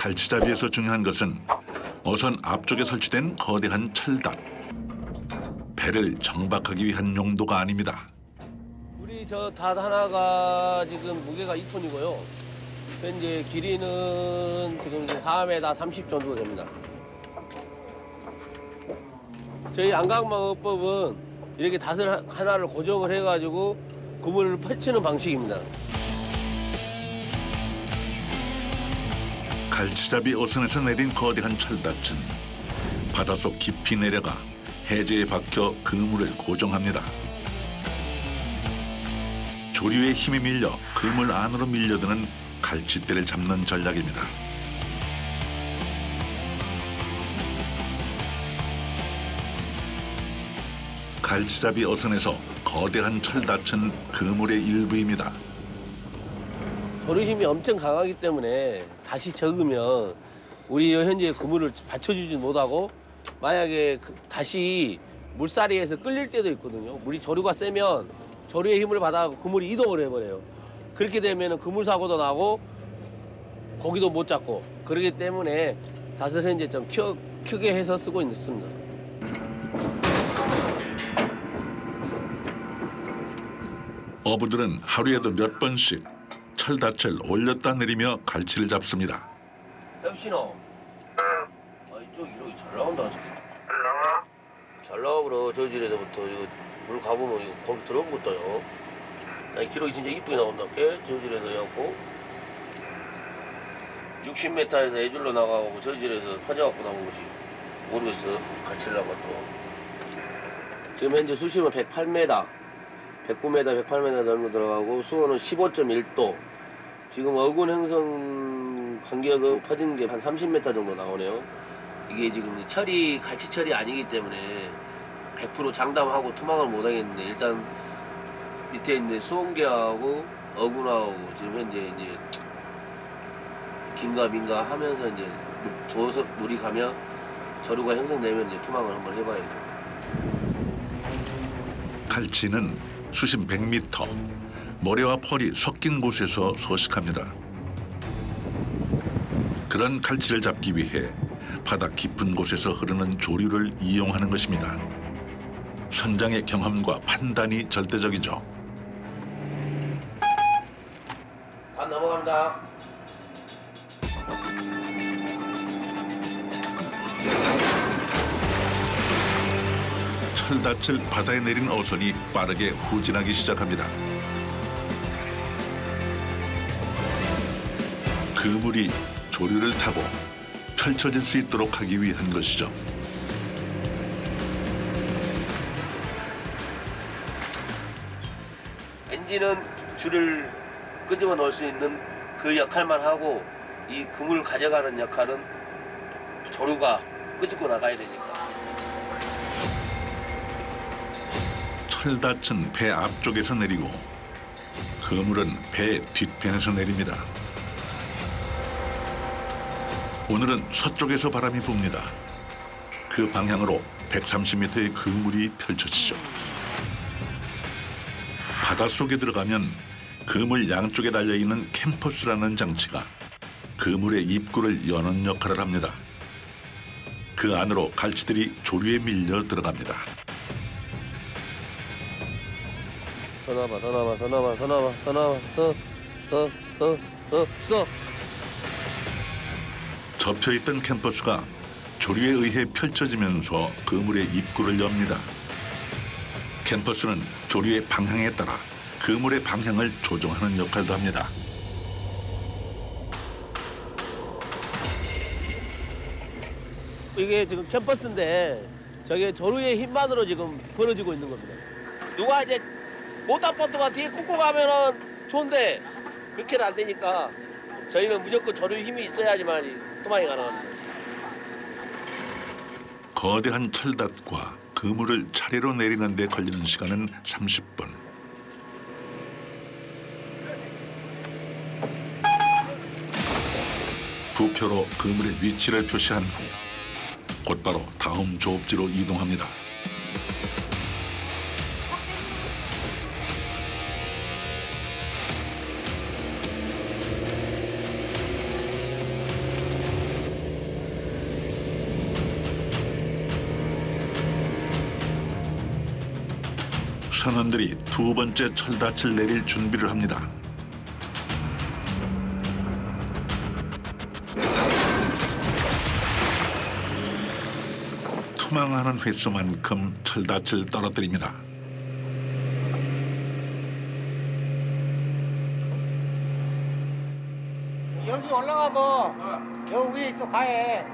갈치잡이에서 중요한 것은 어선 앞쪽에 설치된 거대한 철답. 배를 정박하기 위한 용도가 아닙니다. 우리 저 닷 하나가 지금 무게가 2톤이고요. 현재 길이는 지금 4m 30 정도 됩니다. 저희 안강망어법은 이렇게 닷을 하나를 고정을 해가지고 그물을 펼치는 방식입니다. 갈치잡이 어선에서 내린 거대한 철닫은 바닷속 깊이 내려가 해저에 박혀 그물을 고정합니다. 조류의 힘에 밀려 그물 안으로 밀려드는 갈치대를 잡는 전략입니다. 갈치잡이 어선에서 거대한 철닫은 그물의 일부입니다. 조류 힘이 엄청 강하기 때문에 닷이 적으면 우리 현재 그물을 받쳐주지 못하고 만약에 닷이 물살이에서 끌릴 때도 있거든요. 물이 조류가 세면 조류의 힘을 받아 그물이 이동을 해버려요. 그렇게 되면 그물 사고도 나고 고기도 못 잡고 그렇기 때문에 닷을 현재 좀 크게 해서 쓰고 있습니다. 어부들은 하루에도 몇 번씩 철닫을 올렸다 내리며 갈치를 잡습니다. 엽신호. 이쪽 이렇게 잘 나온다. 잘 나와 그러 저질에서부터 이거 물 가보면 이거 거기 들어온 것도요. 기록이 진짜 이쁘게 나온다. 저질에서 해갖고 60m에서 애줄로 나가고 저질에서 퍼져갖고 나온 거지. 모르겠어. 갈치려고 또. 지금 현재 수심은 108m, 109m, 108m 정도 들어가고 수온은 15.1도. 지금 어군 행성 간격은 퍼진 게 한 30m 정도 나오네요. 이게 지금 갈치철이 아니기 때문에 100% 장담하고 투망을 못 하겠는데 일단 밑에 있는 수온계하고 어군하고 지금 현재 이제 긴가 민가 하면서 이제 저서 물이 가면 저류가 형성되면 이제 투망을 한번 해봐야죠. 갈치는 수심 100m, 모래와 펄이 섞인 곳에서 서식합니다. 그런 갈치를 잡기 위해 바다 깊은 곳에서 흐르는 조류를 이용하는 것입니다. 선장의 경험과 판단이 절대적이죠. 다 넘어간다. 철닫을 바다에 내린 어선이 빠르게 후진하기 시작합니다. 그물이 조류를 타고 펼쳐질 수 있도록 하기 위한 것이죠. 엔진은 줄을 끄집어 넣을 수 있는 그 역할만 하고 이 그물을 가져가는 역할은 조류가 끄집고 나가야 되니까. 철닫은 배 앞쪽에서 내리고 그물은 배 뒷편에서 내립니다. 오늘은 서쪽에서 바람이 붑니다. 그 방향으로 130m의 그물이 펼쳐지죠. 바닷속에 들어가면 그물 양쪽에 달려있는 캠퍼스라는 장치가 그물의 입구를 여는 역할을 합니다. 그 안으로 갈치들이 조류에 밀려 들어갑니다. 더 나와, 더 나와, 더 나와, 더 나와, 더 나와, 더. 접혀있던 캠퍼스가 조류에 의해 펼쳐지면서 그물의 입구를 엽니다. 캠퍼스는 조류의 방향에 따라 그물의 방향을 조정하는 역할도 합니다. 이게 지금 캠퍼스인데 저게 조류의 힘만으로 지금 벌어지고 있는 겁니다. 누가 이제 모터보트가 뒤에 꽂고 가면은 좋은데 그렇게는 안 되니까 저희는 무조건 조류의 힘이 있어야지만 투망이 가능합니다. 거대한 철닫과 그물을 차례로 내리는 데 걸리는 시간은 30분. 부표로 그물의 위치를 표시한 후 곧바로 다음 조업지로 이동합니다. 선원들이 두 번째 철닫을 내릴 준비를 합니다. 투망하는 횟수만큼 철닫을 떨어뜨립니다. 여기 올라가서 여기 위에 있어 가해.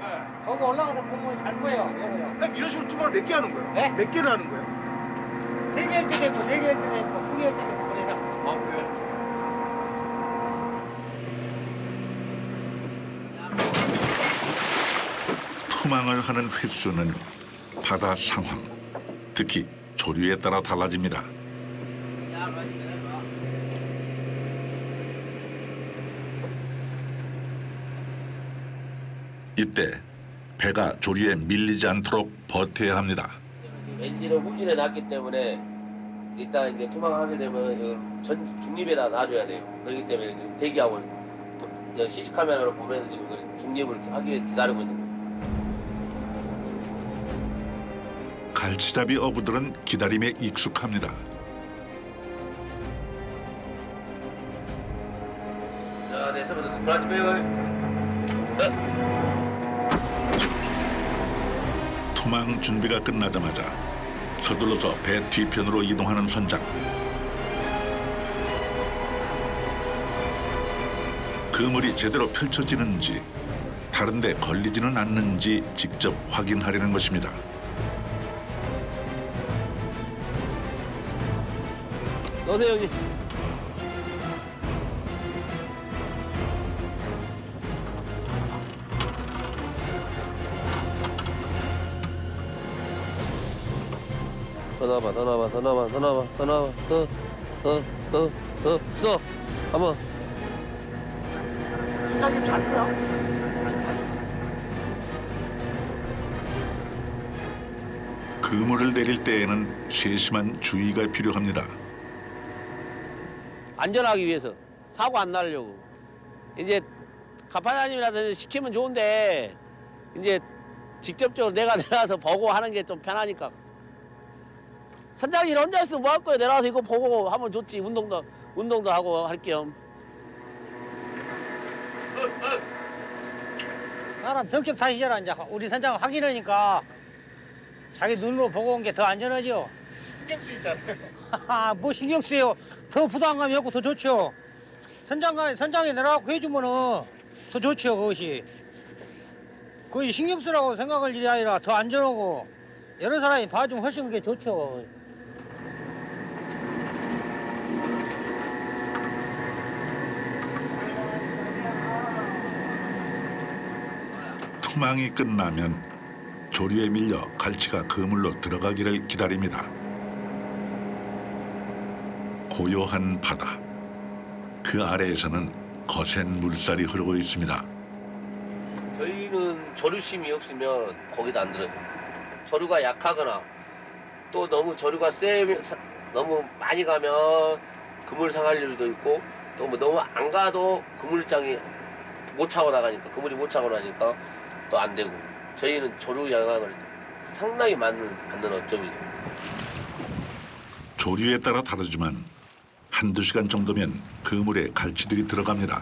거기 올라가서 보면 잘 보여. 여기요. 그럼 이런 식으로 투망을 몇 개 하는 거예요? 네? 몇 개를 하는 거예요? 3개일 때도 있고 4개일 때도 있고 2개일 때도 있고 그래서 아, 그래요? 투망을 하는 횟수는 바다 상황, 특히 조류에 따라 달라집니다. 이때 배가 조류에 밀리지 않도록 버텨야 합니다. 엔진을 후진해 놨기 때문에 일단 이제 투망하게 되면 전 중립에다 놔줘야 돼요. 그렇기 때문에 지금 대기하고 CC 카메라로 보면 지금 그 중립을 하기 위해 기다리고 있는 거예요. 갈치잡이 어부들은 기다림에 익숙합니다. 자, 네, 서부터 스프라치 배열. 투망 준비가 끝나자마자 서둘러서 배 뒤편으로 이동하는 선장. 그물이 제대로 펼쳐지는지 다른 데 걸리지는 않는지 직접 확인하려는 것입니다. 넣으세요, 형님. 더 나와봐, 더 나와봐, 더 나와봐, 더 나와봐, 더 나와봐, 써. 한번. 선장님 잘해요? 그물을 내릴 때에는 세심한 주의가 필요합니다. 안전하기 위해서 사고 안 나려고. 이제 가파사님이라서 시키면 좋은데 이제 직접적으로 내가 내려와서 보고 하는 게 좀 편하니까. 선장님 혼자 있으면 뭐 할 거예요? 내려와서 이거 보고 하면 좋지. 운동도 하고 할 겸. 사람 성격 탓이잖아. 이제 우리 선장 확인하니까 자기 눈으로 보고 온 게 더 안전하죠. 신경 쓰이잖아요. 뭐 신경 쓰요. 더 부담감이 없고 더 좋죠. 선장이 내려가고 해주면은 더 좋죠. 그것이 거의 신경 쓰라고 생각할 일이 아니라 더 안전하고 여러 사람이 봐주면 훨씬 그게 좋죠. 투망이 끝나면 조류에 밀려 갈치가 그물로 들어가기를 기다립니다. 고요한 바다. 그 아래에서는 거센 물살이 흐르고 있습니다. 저희는 조류심이 없으면 거기도 안 들어요. 조류가 약하거나 또 너무 조류가 너무 많이 가면 그물 상할 일도 있고 또 뭐 너무 안 가도 그물장이 못 차고 나가니까 그물이 못 차고 나니까 또 안 되고 저희는 조류 영향을 상당히 받는 어점이죠. 조류에 따라 다르지만 한두 시간 정도면 그물에 갈치들이 들어갑니다.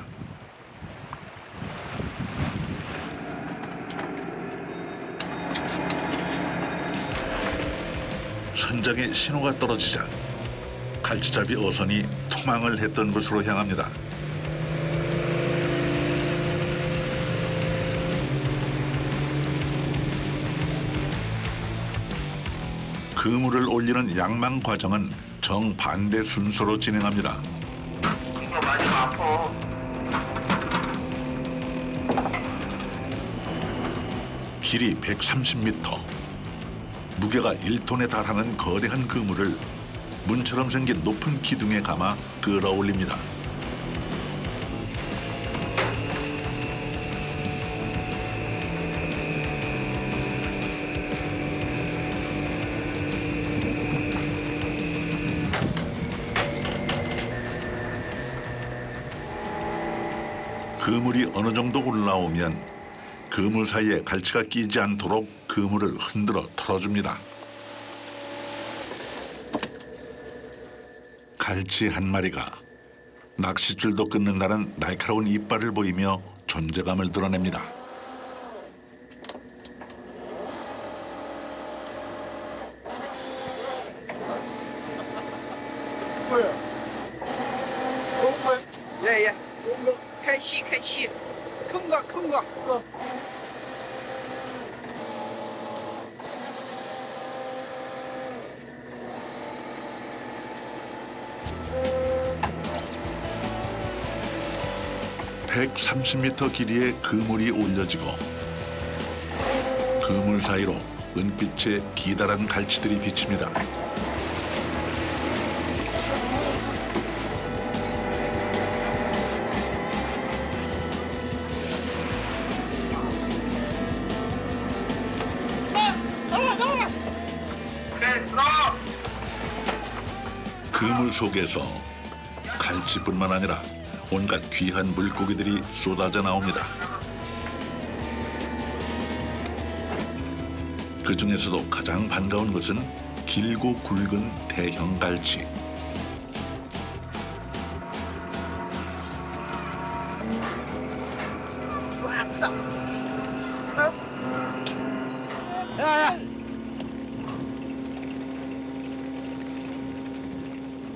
선장의 신호가 떨어지자 갈치잡이 어선이 투망을 했던 곳으로 향합니다. 그물을 올리는 양망 과정은 정반대 순서로 진행합니다. 이거 많이 아파. 길이 130m, 무게가 1톤에 달하는 거대한 그물을 문처럼 생긴 높은 기둥에 감아 끌어올립니다. 그물이 어느 정도 올라오면 그물 사이에 갈치가 끼지 않도록 그물을 흔들어 털어줍니다. 갈치 한 마리가 낚싯줄도 끊는다는 날카로운 이빨을 보이며 존재감을 드러냅니다. 뭐야? 좋은 거야? 예, 예. 좋은 거? 开气，开气，坑个，坑个。 130m 길이의 그물이 올려지고 그물 사이로 은빛의 기다란 갈치들이 비칩니다. 그물 속에서 갈치뿐만 아니라 온갖 귀한 물고기들이 쏟아져 나옵니다. 그 중에서도 가장 반가운 것은 길고 굵은 대형 갈치. 야야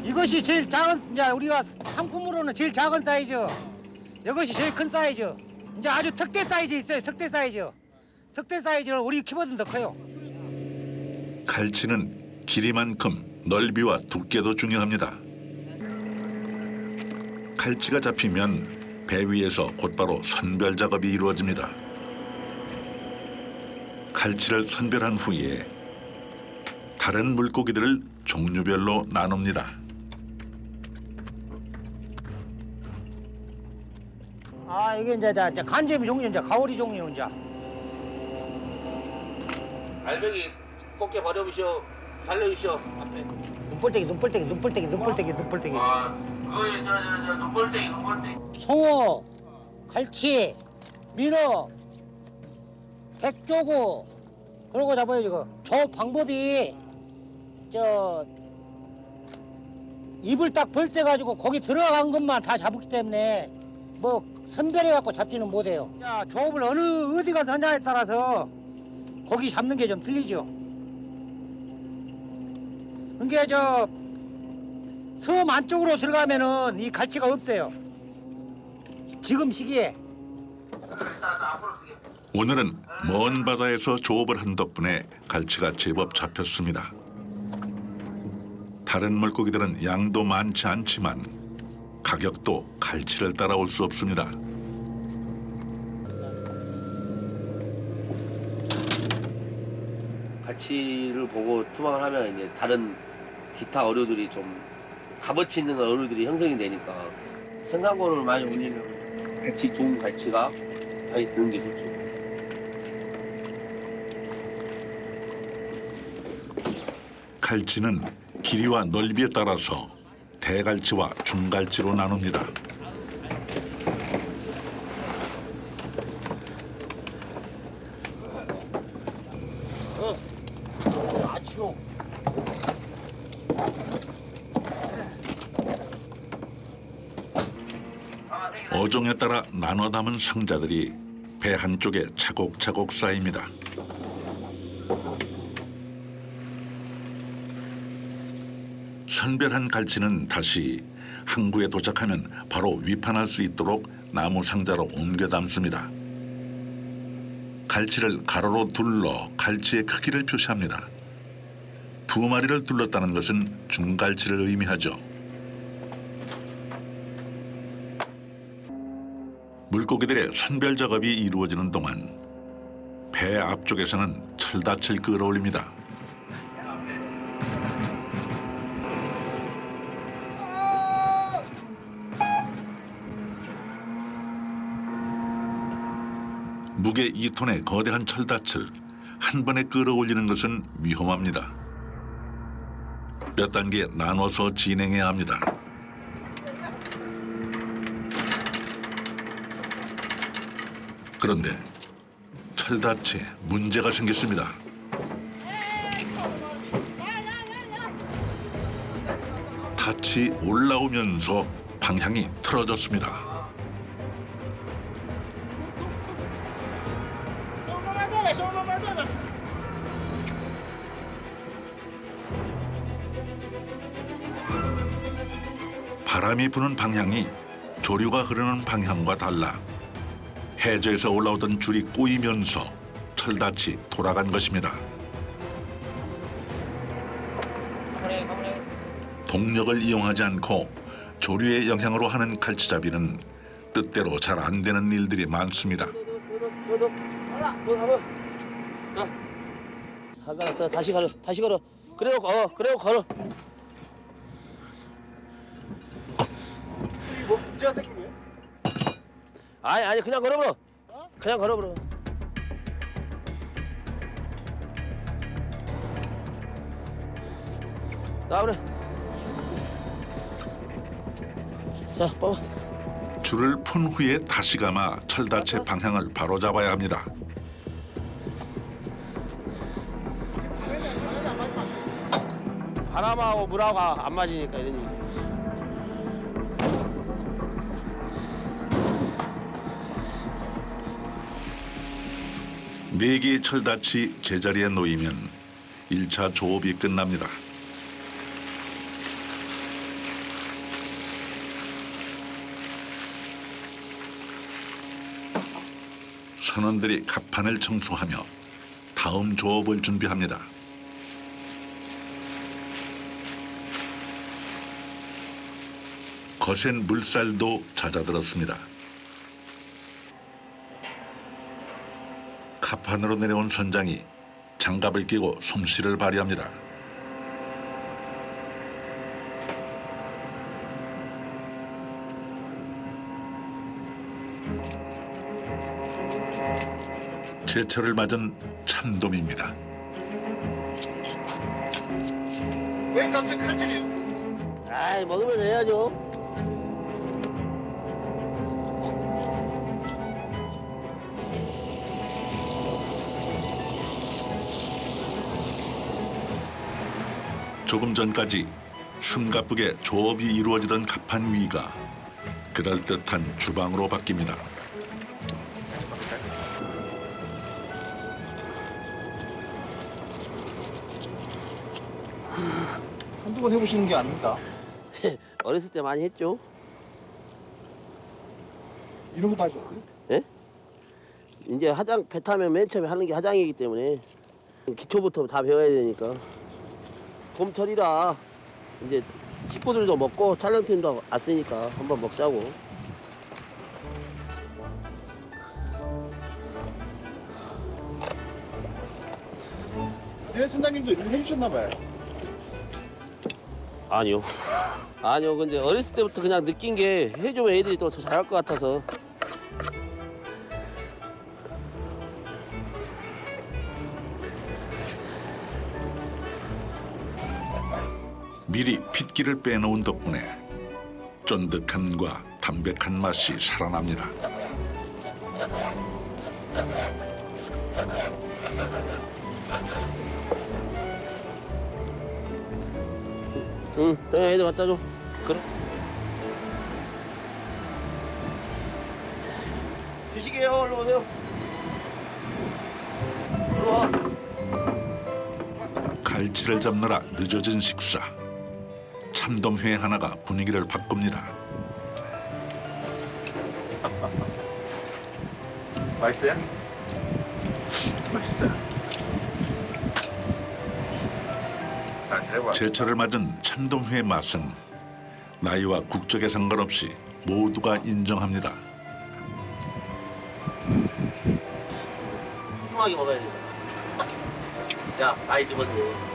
이것이 제일 작은 이제 우리가 상품으로는 제일 작은 사이즈 이것이 제일 큰 사이즈 이제 아주 특대 사이즈 있어요. 특대 사이즈는 우리 키보드는 더 커요. 갈치는 길이만큼 넓이와 두께도 중요합니다. 갈치가 잡히면 배 위에서 곧바로 선별 작업이 이루어집니다. 갈치를 선별한 후에 다른 물고기들을 종류별로 나눕니다. 아 이게 이제 간제비 종류 이제 가오리 종류 이제 알배기 꽃게 버려주시오. 살려주시오. 앞에. 눈볼때기 아, 그거에 저 눈볼때기. 송어, 갈치, 민어, 백조구 그러고 잡아요 지금. 저 방법이 저 입을 딱 벌써가지고 거기 들어간 것만 다 잡았기 때문에 뭐 선별해갖고 잡지는 못해요. 자, 조업을 어디 가서 하냐에 따라서 거기 잡는 게 좀 틀리죠. 그게 저 섬 안쪽으로 들어가면은 이 갈치가 없어요. 지금 시기에. 오늘은 먼 바다에서 조업을 한 덕분에 갈치가 제법 잡혔습니다. 다른 물고기들은 양도 많지 않지만 가격도 갈치를 따라올 수 없습니다. 갈치를 보고 투망을 하면 이제 다른 기타 어류들이 좀 값어치 있는 어류들이 형성이 되니까 생산권을 많이 올리면 갈치 좋은 갈치가 많이 드는 게 좋죠. 갈치는 길이와 넓이에 따라서 대갈치와 중갈치로 나눕니다. 아치로. 어종에 따라 나눠 담은 상자들이 배 한쪽에 차곡차곡 쌓입니다. 선별한 갈치는 다시 항구에 도착하면 바로 위판할 수 있도록 나무 상자로 옮겨 담습니다. 갈치를 가로로 둘러 갈치의 크기를 표시합니다. 2마리를 둘렀다는 것은 중갈치를 의미하죠. 물고기들의 선별 작업이 이루어지는 동안 배 앞쪽에서는 철닫을 끌어올립니다. 무게 2톤의 거대한 철닫을 한 번에 끌어올리는 것은 위험합니다. 몇 단계 나눠서 진행해야 합니다. 그런데 철닫에 문제가 생겼습니다. 닫이 철다치 올라오면서 방향이 틀어졌습니다. 바람이 부는 방향이 조류가 흐르는 방향과 달라 해저에서 올라오던 줄이 꼬이면서 철다치 돌아간 것입니다. 동력을 이용하지 않고 조류의 영향으로 하는 갈치잡이는 뜻대로 잘 안 되는 일들이 많습니다. 다시 걸어. 그래요, 걸어. 이거 문제가 생긴 거예요? 아니, 그냥 걸어버려. 그냥 걸어버려. 나오래. 자, 봐봐. 줄을 푼 후에 다시 감아 철다치의 방향을 바로잡아야 합니다. 바람하고 물하고 안 맞으니까 이런 일이. 네 개의 철다치 제자리에 놓이면 1차 조업이 끝납니다. 선원들이 갑판을 청소하며 다음 조업을 준비합니다. 거센 물살도 잦아들었습니다. 갑판으로 내려온 선장이 장갑을 끼고 솜씨를 발휘합니다. 제철을 맞은 참돔입니다. 왜 갑자기 칼질이에요? 아이, 먹으면 해야죠. 조금 전까지 숨가쁘게 조업이 이루어지던 갑판 위가 그럴듯한 주방으로 바뀝니다. 한두 번 해보시는 게 아닙니다. 어렸을 때 많이 했죠. 이런 것도 하셨어요? 예? 이제 배 타면 맨 처음에 하는 게 화장이기 때문에 기초부터 다 배워야 되니까. 봄철이라 이제 식구들도 먹고 촬영팀도 왔으니까 한번 먹자고. 네, 선장님도 이렇게 해주셨나 봐요. 아니요. 아니요. 근데 어렸을 때부터 그냥 느낀 게 해주면 애들이 더 잘할 것 같아서. 미리 핏기를 빼놓은 덕분에 쫀득함과 담백한 맛이 살아납니다. 응, 애들 갖다 줘. 그래. 드시게요. 얼른 오세요. 일로 와. 갈치를 잡느라 늦어진 식사. 참돔회 하나가 분위기를 바꿉니다. 맛있어요? 맛있어요. 제철을 맞은 참돔회의 맛은 나이와 국적에 상관없이 모두가 인정합니다. 뚱하게 먹어야 돼. 야, 많이 집었네.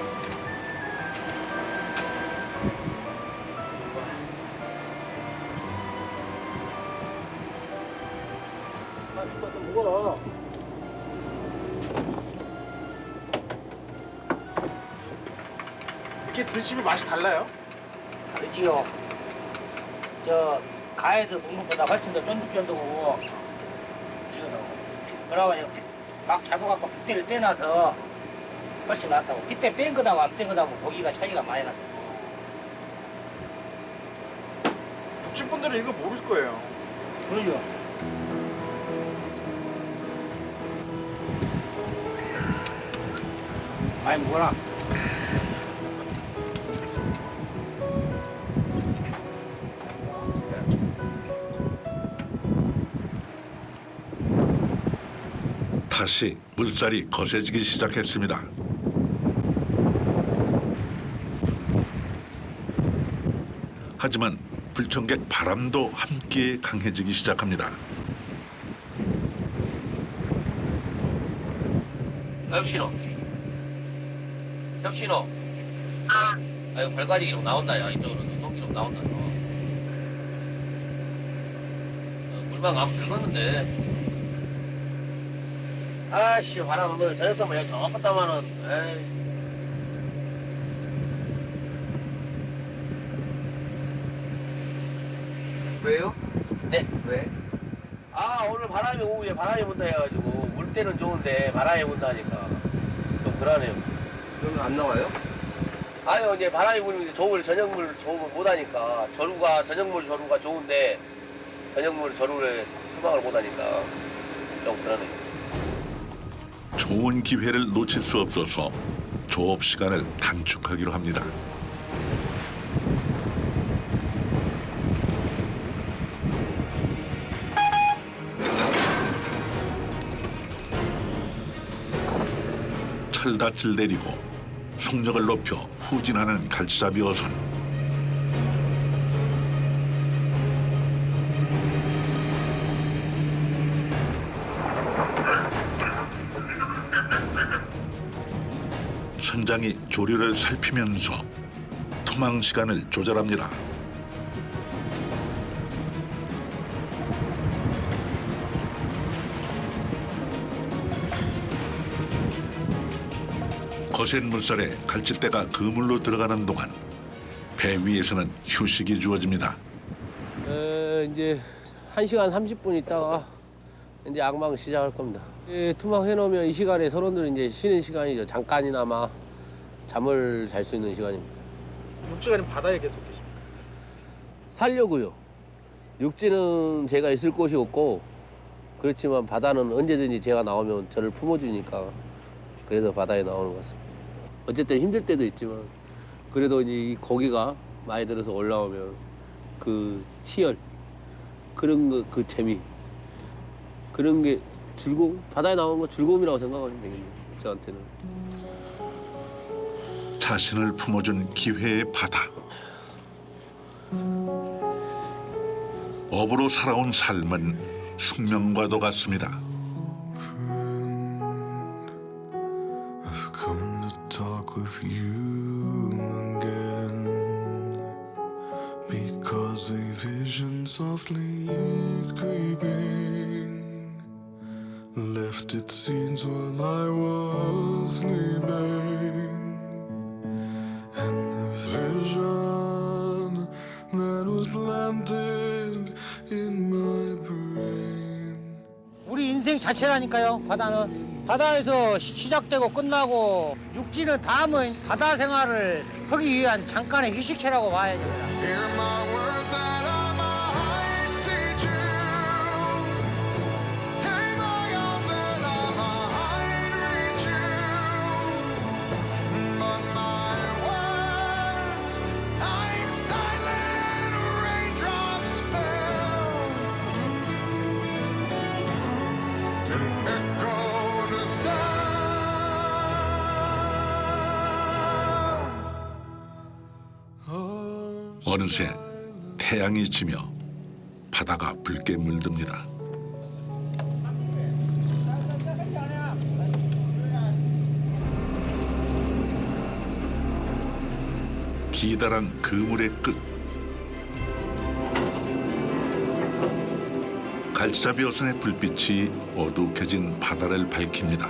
아, 좀 먹어. 이렇게 드시면 맛이 달라요? 다르지요. 저 가에서 먹는 것보다 훨씬 더 쫀득쫀득하고 그러고 막 잡아갖고 빗대를 떼놔서 훨씬 낫다고. 빗대 뺀 거다고 안 뺀 거다고 고기가 차이가 많이 난다. 육지 분들은 이거 모를 거예요. 그러죠. 아이 뭐라. 다시 물살이 거세지기 시작했습니다. 하지만 불청객 바람도 함께 강해지기 시작합니다. 접신호. 접신호. 아이고 발가지 기록 나온다. 야 이쪽으로 노동 기록 나온다. 물방 아무 긁었는데. 아씨 바람 한번 저녁서면 여기 저었다마는 에이. 왜요? 네. 왜? 아 오늘 바람이 오후에 바람이 분다 해가지고 물 때는 좋은데 바람이 분다 하니까 좀 불안해요. 그러면 안 나와요? 아유 이제 바람이 불면 이제 저녁물 조업을 못하니까 저녁물 조류가 좋은데 저녁물 조류를 투방을 못하니까 좀 불안해요. 좋은 기회를 놓칠 수 없어서 조업 시간을 단축하기로 합니다. 철닫을 내리고 속력을 높여 후진하는 갈치잡이 어선. 선장이 조류를 살피면서 투망 시간을 조절합니다. 거센 물살에 갈치대가 그물로 들어가는 동안 배 위에서는 휴식이 주어집니다. 이제 1시간 30분 있다가 이제 악망 시작할 겁니다. 투망 해놓으면 이 시간에 선원들은 이제 쉬는 시간이죠. 잠깐이나마 잠을 잘 수 있는 시간입니다. 육지가는 바다에 계속 계십니까? 살려고요. 육지는 제가 있을 곳이 없고 그렇지만 바다는 언제든지 제가 나오면 저를 품어주니까 그래서 바다에 나오는 것 같습니다. 어쨌든 힘들 때도 있지만 그래도 이제 이 고기가 많이 들어서 올라오면 그 희열 그런 거 그 재미 그런 게 즐거움 바다에 나오는 거 즐거움이라고 생각하면 되겠네요. 저한테는. 자신을 품어준 기회의 바다. 업으로 살아온 삶은 숙명과도 같습니다. I've come to talk with you again because a vision softly creeping left its scenes while I was sleeping, and the vision that was planted in my brain. 우리 인생 자체라니까요. 바다는 바다에서 시작되고 끝나고 육지는 다음은 바다 생활을 하기 위한 잠깐의 휴식처라고 봐야죠. Hear my words that I might teach you. Take my arms and I might reach you. But my words, like silent raindrops, fell and echoed the sound of 어느새 태양이 지며 바다가 붉게 물듭니다. 기다란 그물의 끝. 갈치잡이 어선의 불빛이 어둑해진 바다를 밝힙니다.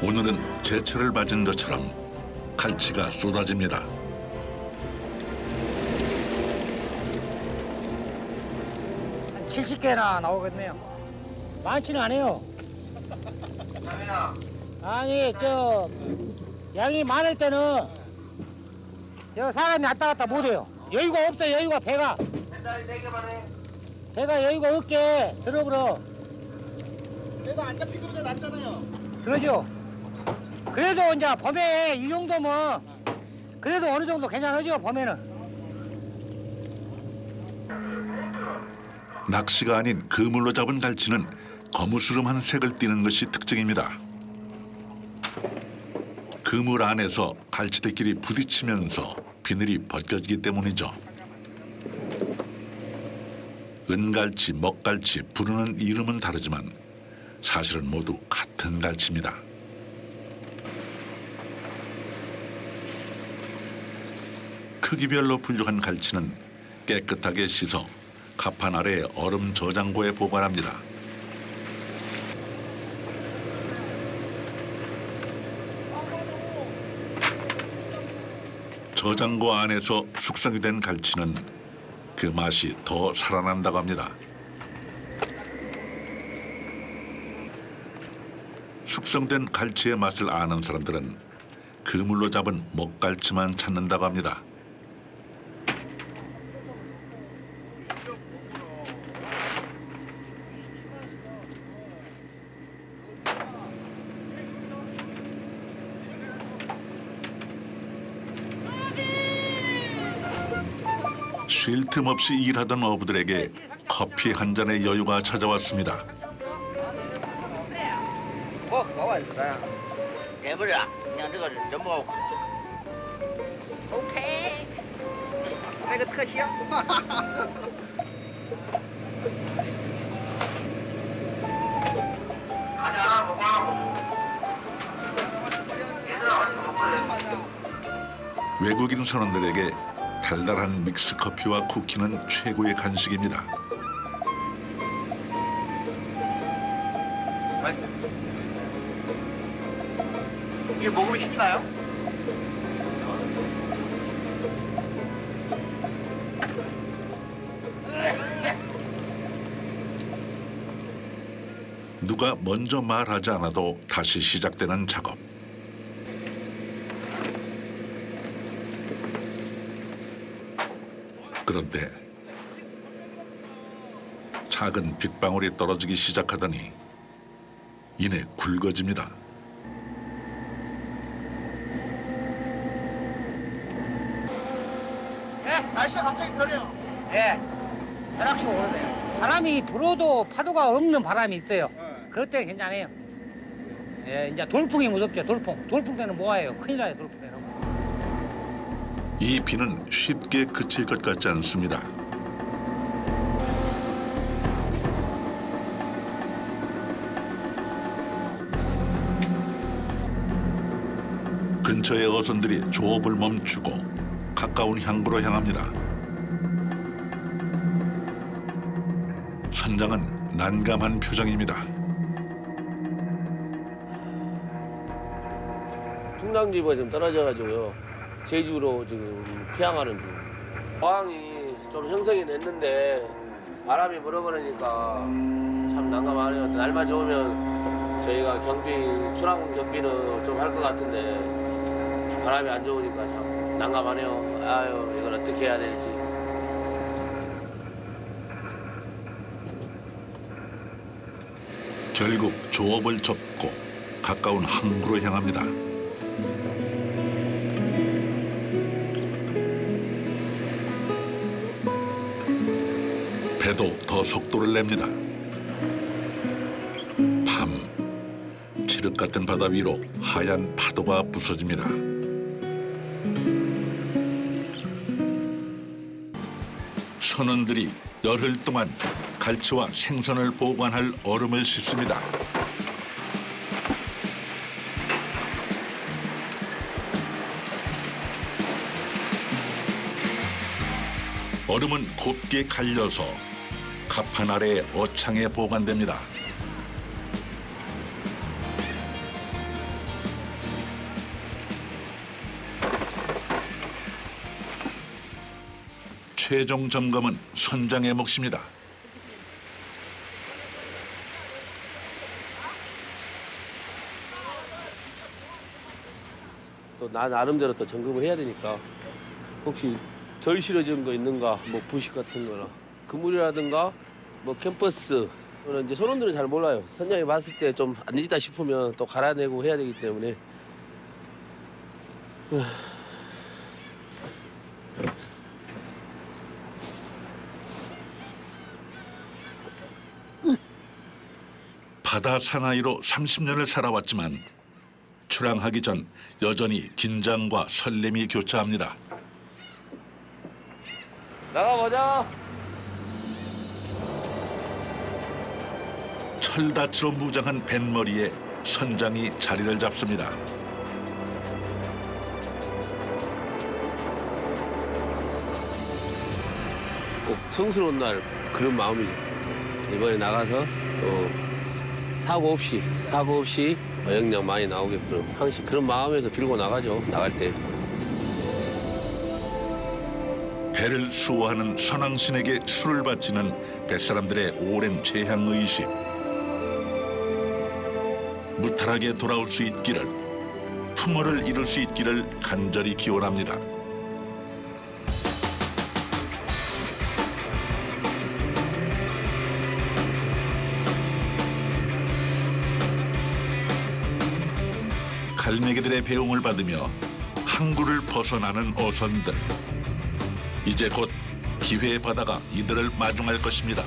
오늘은 제철을 맞은 것처럼 갈치가 쏟아집니다. 70개나 나오겠네요. 많지는 않아요. 아니 양이 많을 때는 사람이 왔다 갔다 못해요. 여유가 없어요. 여유가 배가 여유가 없게 들어버려. 내가 안 잡힌 것보다 낫잖아요. 그러죠. 그래도 이제 봄에 이 정도면 그래도 어느 정도 괜찮아죠. 봄에는. 낚시가 아닌 그물로 잡은 갈치는 거무스름한 색을 띠는 것이 특징입니다. 그물 안에서 갈치들끼리 부딪히면서 비늘이 벗겨지기 때문이죠. 은갈치, 먹갈치 부르는 이름은 다르지만 사실은 모두 같은 갈치입니다. 크기별로 분류한 갈치는 깨끗하게 씻어 갑판 아래 얼음 저장고에 보관합니다. 저장고 안에서 숙성이 된 갈치는 그 맛이 더 살아난다고 합니다. 숙성된 갈치의 맛을 아는 사람들은 그물로 잡은 먹갈치만 찾는다고 합니다. 쉴 틈 없이 일하던 어부들에게 커피 한 잔의 여유가 찾아왔습니다. 我喝完是吧？也不是，你看这个真不好喝。OK，来个特效。외국인 선원들에게 달달한 믹스 커피와 쿠키는 최고의 간식입니다. 이게 먹으면 힘이 나요? 누가 먼저 말하지 않아도 다시 시작되는 작업. 그런데 작은 빗방울이 떨어지기 시작하더니 이내 굵어집니다. 날씨가 갑자기 변해요. 예. 벼락치고 오르네요. 바람이 불어도 파도가 없는 바람이 있어요. 그럴 때는 괜찮아요. 예, 이제 돌풍이 무섭죠. 돌풍 때는 뭐예요? 큰일 나요. 돌풍 때는. 이 비는 쉽게 그칠 것 같지 않습니다. 근처의 어선들이 조업을 멈추고 가까운 항구로 향합니다. 선장은 난감한 표정입니다. 풍랑지부가 좀 떨어져가지고요. 제주로 지금 피항하는 중. 어항이 좀 형성이 됐는데 바람이 불어버리니까 참 난감하네요. 날만 좋으면 저희가 출항 경비는 좀 할 것 같은데 바람이 안 좋으니까 참 난감하네요. 아유, 이걸 어떻게 해야 될지. 결국 조업을 접고 가까운 항구로 향합니다. 배도 더 속도를 냅니다. 밤, 칠흑 같은 바다 위로 하얀 파도가 부서집니다. 선원들이 열흘 동안 갈치와 생선을 보관할 얼음을 씻습니다. 얼음은 곱게 갈려서 갑판 아래 어창에 보관됩니다. 최종 점검은 선장의 몫입니다. 또 나 나름대로 또 점검을 해야 되니까 혹시 덜 실어진 거 있는가, 뭐 부식 같은 거나 그물이라든가 뭐 캠퍼스 그런 이제 선원들은 잘 몰라요. 선장이 봤을 때 좀 안 되겠다 싶으면 또 갈아내고 해야 되기 때문에. 바다 사나이로 30년을 살아왔지만 출항하기 전 여전히 긴장과 설렘이 교차합니다. 나가보자. 철다치로 무장한 뱃머리에 선장이 자리를 잡습니다. 꼭 성스러운 날 그런 마음이죠. 이번에 나가서 또 사고 없이 어영량 많이 나오게끔 항상 그런 마음에서 빌고 나가죠. 나갈 때. 배를 수호하는 선왕신에게 술을 바치는 뱃사람들의 오랜 재향의식. 무탈하게 돌아올 수 있기를, 풍어를 이룰 수 있기를 간절히 기원합니다. 갈매기들의 배웅을 받으며 항구를 벗어나는 어선들. 이제 곧 기회의 바다가 이들을 마중할 것입니다.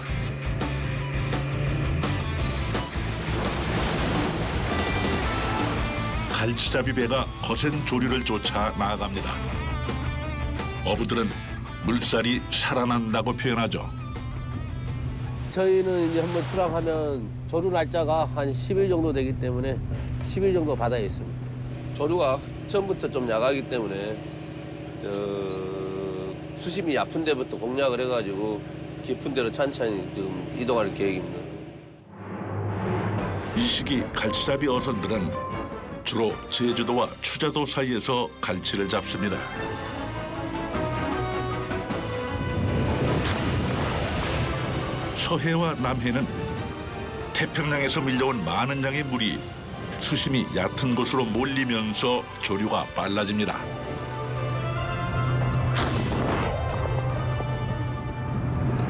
갈치잡이 배가 거센 조류를 쫓아 나아갑니다. 어부들은 물살이 살아난다고 표현하죠. 저희는 이제 한번 출항하면 조류 날짜가 한 10일 정도 되기 때문에 10일 정도 바다에 있습니다. 조류가 처음부터 좀 약하기 때문에 수심이 얕은 데부터 공략을 해가지고 깊은 데로 천천히 지금 이동할 계획입니다. 이 시기 갈치잡이 어선들은 주로 제주도와 추자도 사이에서 갈치를 잡습니다. 서해와 남해는 태평양에서 밀려온 많은 양의 물이 수심이 얕은 곳으로 몰리면서 조류가 빨라집니다.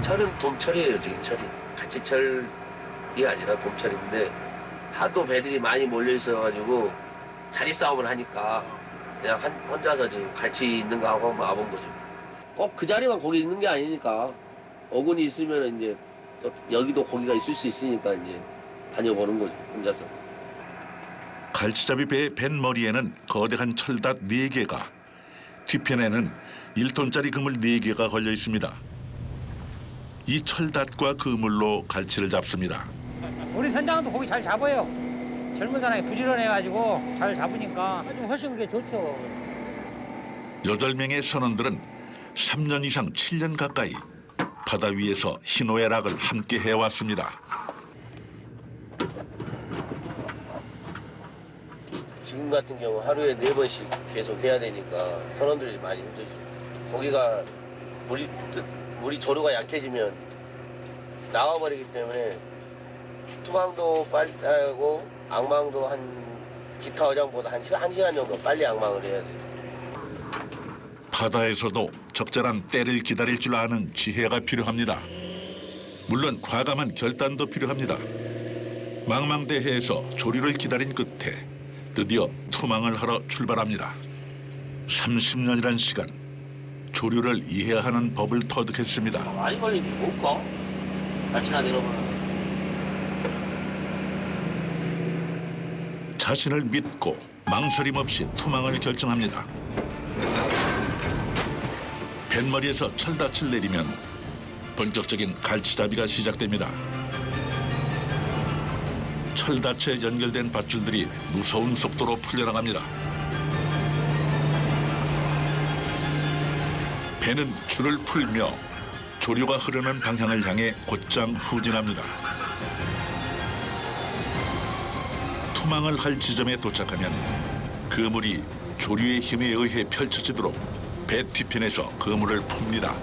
철은 돔철이에요. 지금 철이 갈치철이 아니라 돔철인데 하도 배들이 많이 몰려 있어가지고 자리 싸움을 하니까 그냥 혼자서 지금 갈치 있는가 하고 한번 와본 거죠. 꼭 그 자리만 거기 있는 게 아니니까 어군이 있으면 이제 또 여기도 고기가 있을 수 있으니까 이제 다녀보는 거죠. 혼자서. 갈치잡이 배의 뱃머리에는 거대한 철닷 4개가, 뒤편에는 1톤짜리 그물 4개가 걸려 있습니다. 이 철닷과 그물로 갈치를 잡습니다. 우리 선장도 고기 잘 잡아요. 젊은 사람이 부지런해가지고 잘 잡으니까 좀 훨씬 그게 좋죠. 8명의 선원들은 3년 이상 7년 가까이 바다 위에서 희노애락을 함께 해왔습니다. 지금 같은 경우 하루에 4번씩 계속 해야 되니까 선원들이 많이 힘들죠. 고기가 물이 조류가 약해지면 나와버리기 때문에 투망도 빨리 하고 앙망도 기타 어장보다 한 시간 정도 빨리 앙망을 해야 돼요. 바다에서도 적절한 때를 기다릴 줄 아는 지혜가 필요합니다. 물론 과감한 결단도 필요합니다. 망망대해에서 조류를 기다린 끝에 드디어 투망을 하러 출발합니다. 30년이란 시간, 조류를 이해하는 법을 터득했습니다. 많이 걸리지 뭘까? 갈치나 내려보면. 자신을 믿고 망설임 없이 투망을 결정합니다. 뱃머리에서 철닫을 내리면 본격적인 갈치잡이가 시작됩니다. 철닫에 연결된 밧줄들이 무서운 속도로 풀려나갑니다. 배는 줄을 풀며 조류가 흐르는 방향을 향해 곧장 후진합니다. 투망을 할 지점에 도착하면 그물이 조류의 힘에 의해 펼쳐지도록 배 뒤편에서 그물을 풉니다.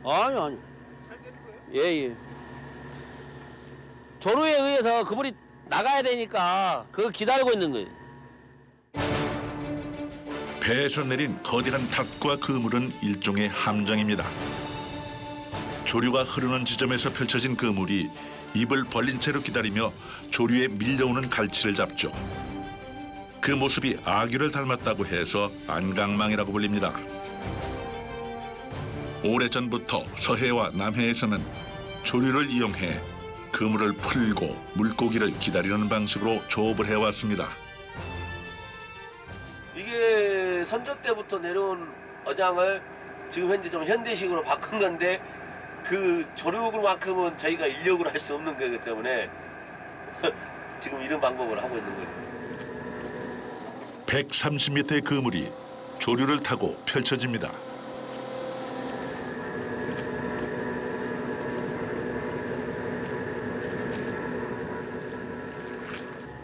아니요, 아니요. 예, 예. 조류에 의해서 그물이 나가야 되니까 그걸 기다리고 있는 거예요. 배에서 내린 거대한 닷과 그물은 일종의 함정입니다. 조류가 흐르는 지점에서 펼쳐진 그물이 입을 벌린 채로 기다리며 조류에 밀려오는 갈치를 잡죠. 그 모습이 아귀를 닮았다고 해서 안강망이라고 불립니다. 오래전부터 서해와 남해에서는 조류를 이용해 그물을 풀고 물고기를 기다리는 방식으로 조업을 해왔습니다. 이게 선조 때부터 내려온 어장을 지금 현재 좀 현대식으로 바꾼 건데 그 조류만큼은 저희가 인력으로 할 수 없는 거기 때문에 지금 이런 방법을 하고 있는 거죠. 130m의 그물이 조류를 타고 펼쳐집니다.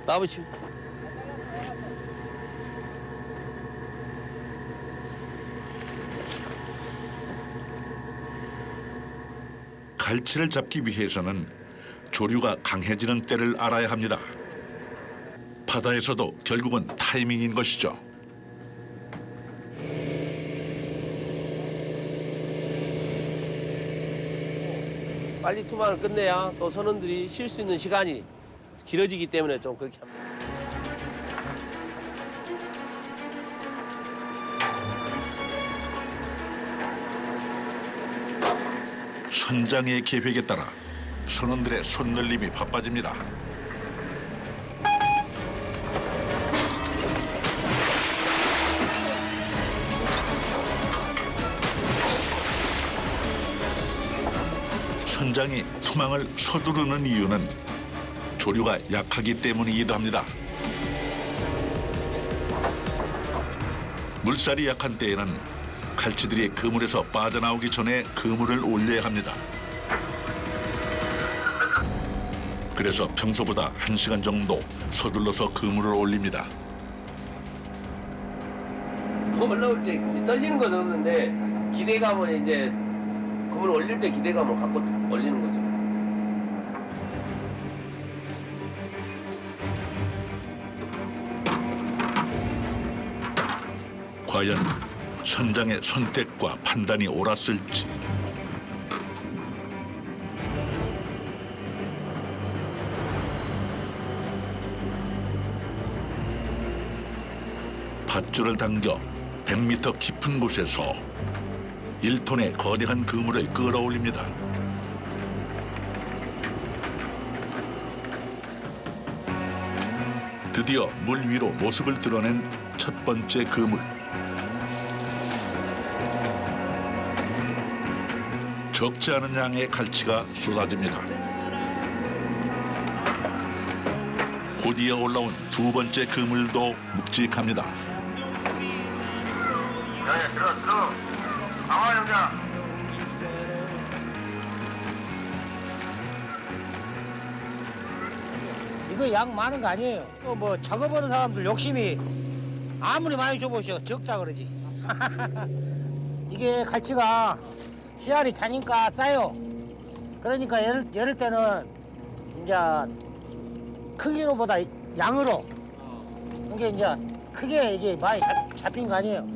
나무치. 갈치를 잡기 위해서는 조류가 강해지는 때를 알아야 합니다. 바다에서도 결국은 타이밍인 것이죠. 빨리 투망을 끝내야 또 선원들이 쉴 수 있는 시간이 길어지기 때문에 좀 그렇게 합니다. 선장의 계획에 따라 선원들의 손놀림이 바빠집니다. 선장이 투망을 서두르는 이유는 조류가 약하기 때문이기도 합니다. 물살이 약한 때에는 갈치들이 그물에서 빠져나오기 전에 그물을 올려야 합니다. 그래서 평소보다 1시간 정도 서둘러서 그물을 올립니다. 올라올 때 떨리는 것은 없는데 기대감은 이제 그물 올릴 때 기대감을 갖고 올리는 거죠. 과연 선장의 선택과 판단이 옳았을지. 밧줄을 당겨 100m 깊은 곳에서 1톤의 거대한 그물을 끌어올립니다. 드디어 물 위로 모습을 드러낸 첫 번째 그물. 적지 않은 양의 갈치가 쏟아집니다. 곧이어 올라온 두 번째 그물도 묵직합니다. 들어. 나와 여자. 이거 양 많은 거 아니에요. 또 뭐 작업하는 사람들 욕심이 아무리 많이 줘보셔 적다 그러지. 이게 갈치가 씨알이 차니까 싸요. 그러니까 예를 때는 이제 크기로보다 양으로 이게 이제 크게 이게 많이 잡힌 거 아니에요.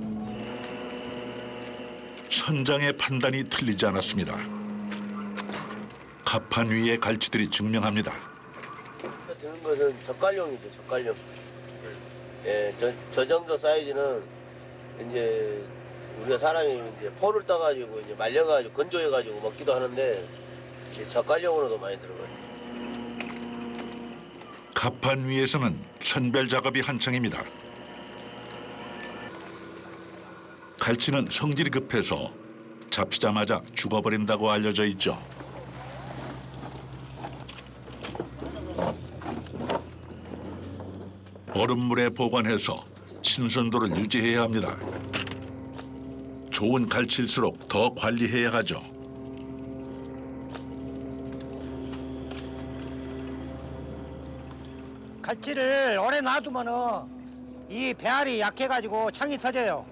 선장의 판단이 틀리지 않았습니다. 갑판 위의 갈치들이 증명합니다. 드는 것은 젓갈용이죠, 젓갈용. 예, 저 정도 사이즈는 이제 우리가 사람이 이제 포를 떠가지고 이제 말려가지고 건조해가지고 먹기도 하는데 젓갈용으로도 많이 들어가요. 갑판 위에서는 선별 작업이 한창입니다. 갈치는 성질이 급해서 잡히자마자 죽어버린다고 알려져 있죠. 얼음물에 보관해서 신선도를 유지해야 합니다. 좋은 갈치일수록 더 관리해야 하죠. 갈치를 오래 놔두면은 이 배알이 약해가지고 창이 터져요.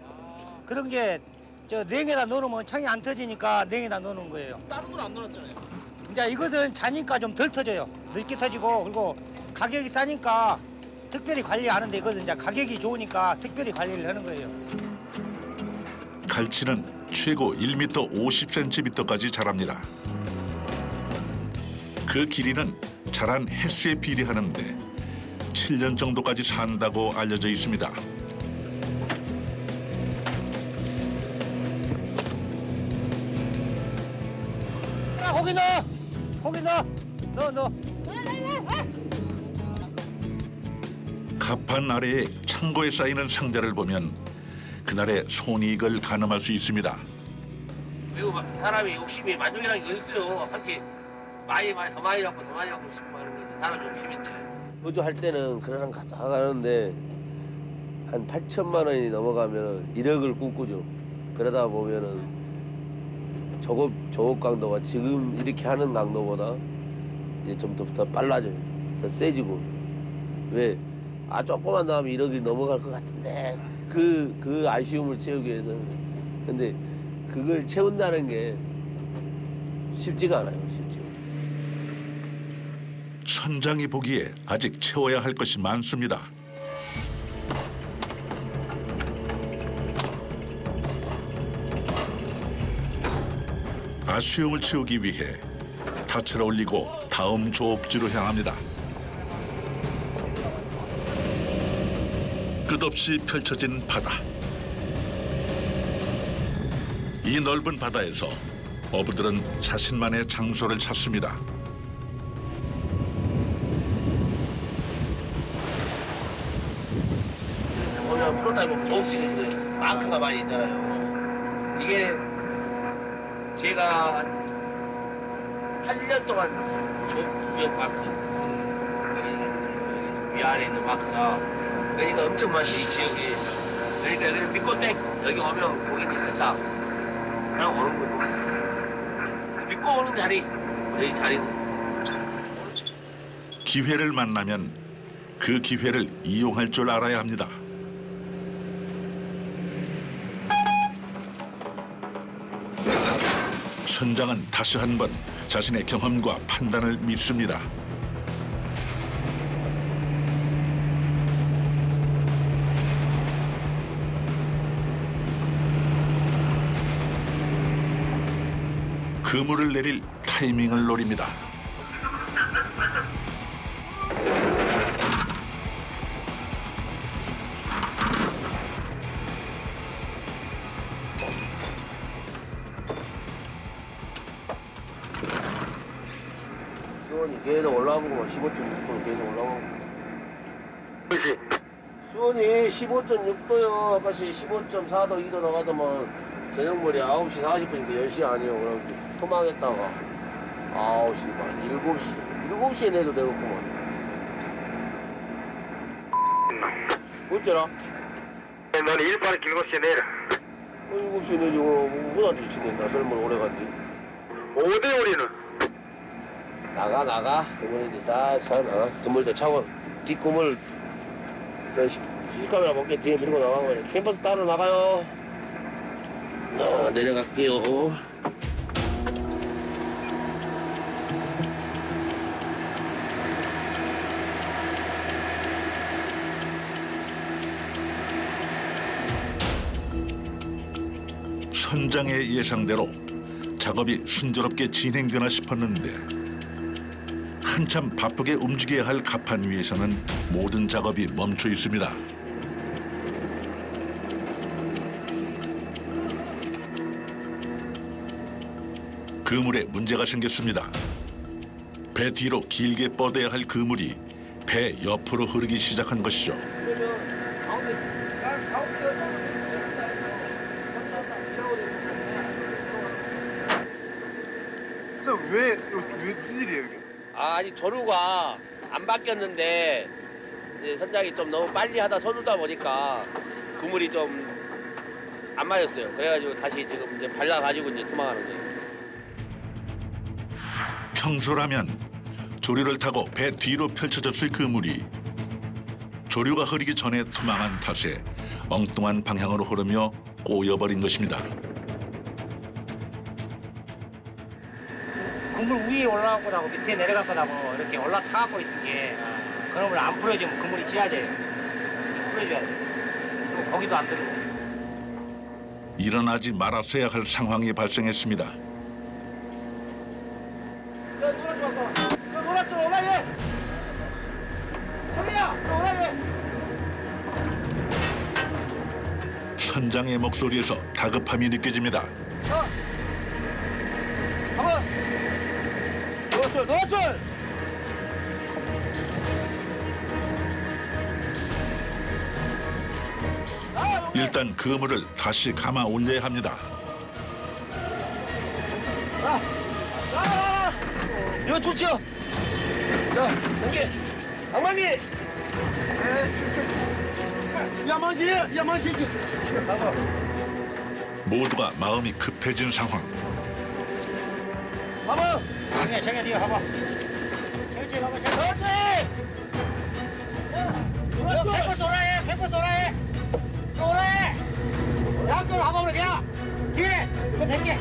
그런 게 저 냉에다 넣으면 창이 안 터지니까 냉에다 넣는 거예요. 다른 건 안 넣었잖아요. 이제 이것은 자니까 좀 덜 터져요. 늦게 터지고 그리고 가격이 싸니까 특별히 관리하는데 이것은 이제 가격이 좋으니까 특별히 관리를 하는 거예요. 갈치는 최고 1m 50cm까지 자랍니다. 그 길이는 자란 횟수에 비례하는데 7년 정도까지 산다고 알려져 있습니다. 자, 고기 넣어. 고기 넣어. 넣어. 갑판 아래에 창고에 쌓이는 상자를 보면 그날의 손이익을 가늠할 수 있습니다. 그리고 막 사람이 욕심이 만족이라는 게 있어요. 그렇게 더 많이 잡고 싶어 하는 게 사람 욕심인데. 어조 할 때는 그러랑 가가는데 한 8천만 원이 넘어가면 1억을 꿈꾸죠. 그러다 보면은 저급 강도가 지금 이렇게 하는 강도보다 이제 좀 더 빨라져요. 더 세지고. 왜? 아 조금만 더 하면 1억이 넘어갈 것 같은데 그 아쉬움을 채우기 위해서는. 근데 그걸 채운다는 게 쉽지가 않아요. 쉽지가. 선장이 보기에 아직 채워야 할 것이 많습니다. 아쉬움을 채우기 위해 닻을 올리고 다음 조업지로 향합니다. 끝없이 펼쳐진 바다. 이 넓은 바다에서 어부들은 자신만의 장소를 찾습니다. 오늘 프로타입 보면 조업식인데 마크가 많이 있잖아요. 이게 제가 8년 동안 조업 마크 위 아래 있는 마크가 여기가 엄청 많죠. 이 지역이. 그러니까 여기는 믿고땡 여기 오면 고기는 된다 라고 오는 거고 믿고 오는 자리 여기 자리는. 기회를 만나면 그 기회를 이용할 줄 알아야 합니다. 선장은 다시 한번 자신의 경험과 판단을 믿습니다. 그물을 내릴 타이밍을 노립니다. 수온이 계속 올라가고 15.6도로 계속 올라가고. 그렇지. 수온이 15.6도요. 아까시 15.4도 2도 나가더만 저녁물이 9시 40분이니까 10시 아니에요. 그럼 토막했다가 9시 반 7시에 내도 되겠구만. 어쩌라? 너는 일반은 7시에 내려. 7시에 내지 뭐보다 뒤치네. 나설물 오래 간디. 5대 우리는 나가. 그러면 이제 싹 나가. 그물도 차고 뒷구물 CC카메라 볼게 뒤에 밀고 나가고 캠퍼스 따로 나가요. 내려갈게요. 선장의 예상대로 작업이 순조롭게 진행되나 싶었는데 한참 바쁘게 움직여야 할 갑판 위에서는 모든 작업이 멈춰 있습니다. 그물에 문제가 생겼습니다. 배 뒤로 길게 뻗어야 할 그물이 배 옆으로 흐르기 시작한 것이죠. 선생님 왜 무슨 일이에요 이게? 아직 조류가 안 바뀌었는데 이제 선장이 좀 너무 빨리 하다 서두다 보니까 그물이 좀 안 맞았어요. 그래가지고 다시 지금 이제 발라가지고 이제 투망하는 거예요. 평소라면 조류를 타고 배 뒤로 펼쳐졌을 그물이 조류가 흐르기 전에 투망한 탓에 엉뚱한 방향으로 흐르며 꼬여버린 것입니다. 그물 위에 올라갈 거다고 밑에 내려갈 거다고 이렇게 올라타고 있은 게 그놈을 안 풀어주면 그물이 찢어져요. 풀어줘야 돼. 그리고 거기도 안 들고. 일어나지 말았어야 할 상황이 발생했습니다. 선장의 목소리에서 다급함이 느껴집니다. 일단 그물을 다시 감아 올려야 합니다. 이거 좋죠? 자, 여기 강만리. 야만지. 모두가 마음이 급해진 상황. 봐봐. 정해 네가 봐봐. 정해 봐봐. 그렇지. 페퍼스 오라해. 오라해. 양쪽으로 가봐 그러냐? 뒤에 이거 100개.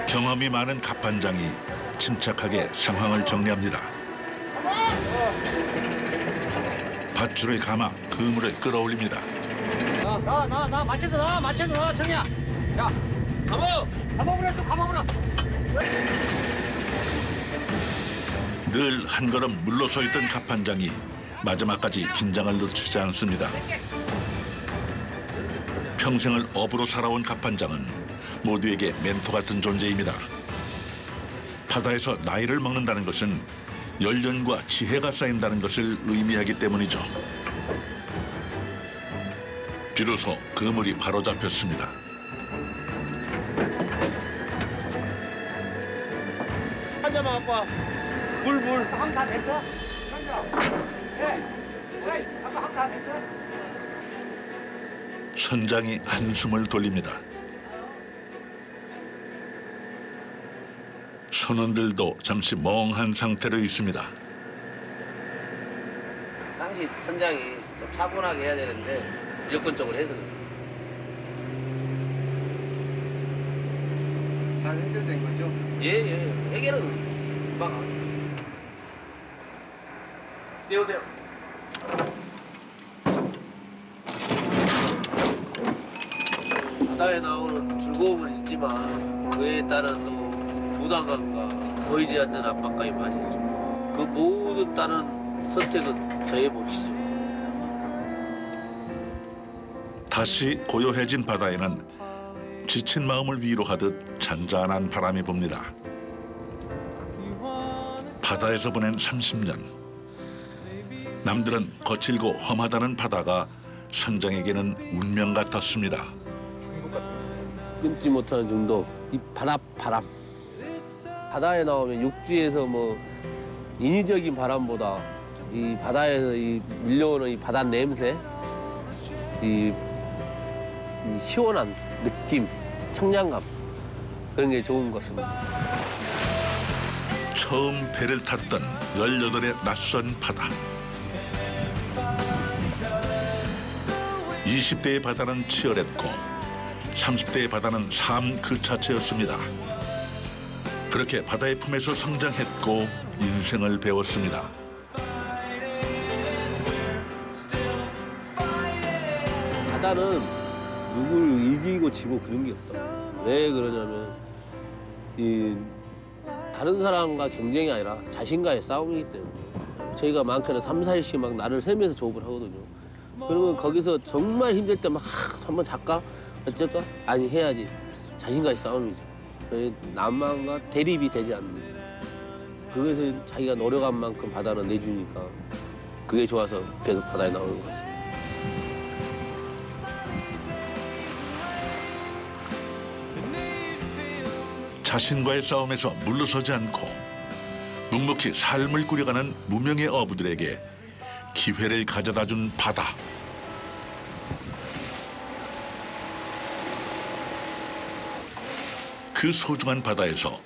경험이 많은 갑반장이 침착하게 상황을 정리합니다. 밧줄을 감아 그물을 끌어올립니다. 나 맞춰서 나 정이야. 자, 가봐보라 좀 가봐보라. 늘 한 걸음 물러서 있던 갑반장이 마지막까지 긴장을 늦추지 않습니다. 평생을 업으로 살아온 갑반장은 모두에게 멘토 같은 존재입니다. 바다에서 나이를 먹는다는 것은 연륜과 지혜가 쌓인다는 것을 의미하기 때문이죠. 비로소 그물이 바로잡혔습니다. 한 잔만 갖고 와. 물. 다 됐어? 아까 다 됐어? 선장이 한숨을 돌립니다. 선원들도 잠시 멍한 상태로 있습니다. 당시 선장이 좀 차분하게 해야 되는데 무조건적으로 해서 잘 해결된 거죠? 예. 해결은 금방. 띄우세요. 바다에 나오는 즐거움은 있지만 그에 따른 또 부담감과 보이지 않는 압박감이 많이 있죠. 그 모든 다른 선택은 저의 몫이죠. 다시 고요해진 바다에는 지친 마음을 위로하듯 잔잔한 바람이 붑니다. 바다에서 보낸 30년. 남들은 거칠고 험하다는 바다가 선장에게는 운명 같았습니다. 끊지 못하는 중독, 이 바람. 바다에 나오면 육지에서 뭐 인위적인 바람보다 이 바다에서 이 밀려오는 이 바다 냄새, 이 시원한 느낌, 청량감 그런 게 좋은 것 같습니다. 처음 배를 탔던 18의 낯선 바다. 20대의 바다는 치열했고 30대의 바다는 삶 그 자체였습니다. 그렇게 바다의 품에서 성장했고 인생을 배웠습니다. 바다는 누굴 이기고 지고 그런 게 없다. 왜 그러냐면 이 다른 사람과 경쟁이 아니라 자신과의 싸움이기 때문에 저희가 많게는 3, 4일씩 막 날을 새면서 조업을 하거든요. 그러면 거기서 정말 힘들 때 막 한번 잘까? 어쩔까? 아니 해야지. 자신과의 싸움이죠. 남만과 대립이 되지 않는. 그것을 자기가 노력한 만큼 바다는 내주니까 그게 좋아서 계속 바다에 나오는 것 같습니다. 자신과의 싸움에서 물러서지 않고 묵묵히 삶을 꾸려가는 무명의 어부들에게 기회를 가져다준 바다. 그 소중한 바다에서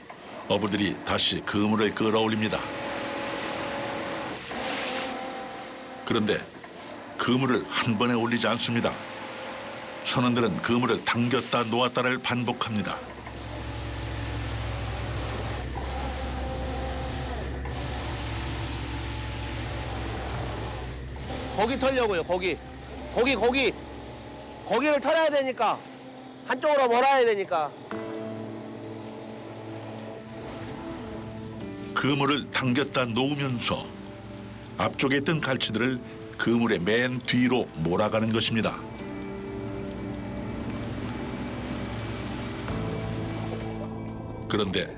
어부들이 다시 그물을 끌어올립니다. 그런데 그물을 한 번에 올리지 않습니다. 선원들은 그물을 당겼다 놓았다를 반복합니다. 고기 털려고요, 고기. 고기를 털어야 되니까. 한쪽으로 몰아야 되니까. 그물을 당겼다 놓으면서 앞쪽에 있던 갈치들을 그물의 맨 뒤로 몰아가는 것입니다. 그런데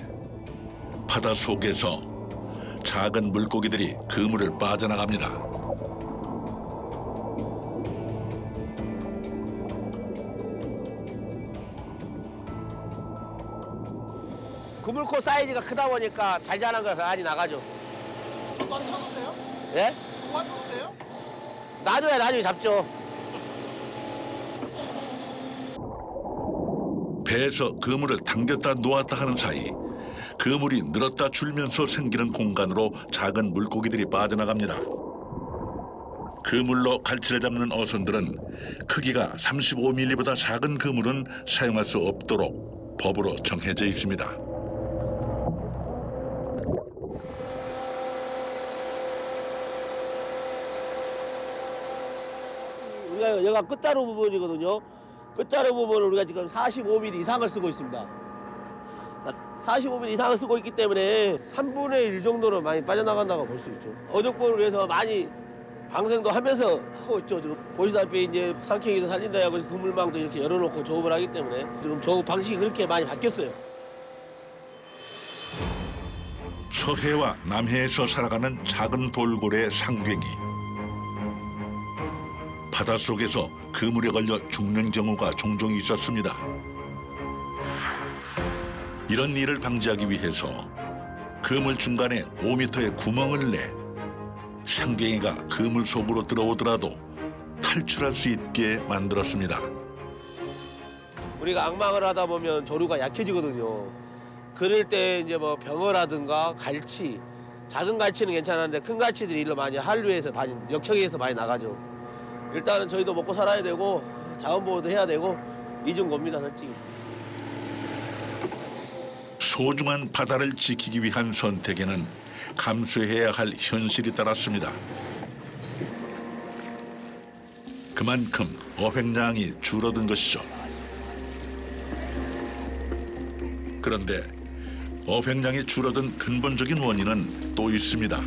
바다 속에서 작은 물고기들이 그물을 빠져나갑니다. 그물코 사이즈가 크다 보니까 잘 자란 거라서 알이 나가죠. 저도 안 쳐도 돼요? 예? 저도 안 쳐도 돼요? 놔줘야 나중에 잡죠. 배에서 그물을 당겼다 놓았다 하는 사이 그물이 늘었다 줄면서 생기는 공간으로 작은 물고기들이 빠져나갑니다. 그물로 갈치를 잡는 어선들은 크기가 35mm보다 작은 그물은 사용할 수 없도록 법으로 정해져 있습니다. 우리가 여기가 끝자루 부분이거든요. 끝자루 부분을 우리가 지금 45mm 이상을 쓰고 있습니다. 45mm 이상을 쓰고 있기 때문에 3분의 1 정도는 많이 빠져나간다고 볼 수 있죠. 어족보를 위해서 많이 방생도 하면서 하고 있죠. 지금 보시다시피 이제 삼켜기도 살린다 하고 그물망도 이렇게 열어놓고 조업을 하기 때문에 지금 조업 방식이 그렇게 많이 바뀌었어요. 서해와 남해에서 살아가는 작은 돌고래 상괭이. 바닷속에서 그물에 걸려 죽는 경우가 종종 있었습니다. 이런 일을 방지하기 위해서 그물 중간에 5m의 구멍을 내 상괭이가 그물 속으로 들어오더라도 탈출할 수 있게 만들었습니다. 우리가 악망을 하다 보면 조류가 약해지거든요. 그럴 때 이제 뭐 병어라든가 갈치, 작은 갈치는 괜찮은데 큰 갈치들이 일로 많이 한류에서 많이 역척에서 많이 나가죠. 일단은 저희도 먹고 살아야 되고 자원보호도 해야 되고 이중 겁니다, 솔직히. 소중한 바다를 지키기 위한 선택에는 감수해야 할 현실이 따랐습니다. 그만큼 어획량이 줄어든 것이죠. 그런데 어획량이 줄어든 근본적인 원인은 또 있습니다.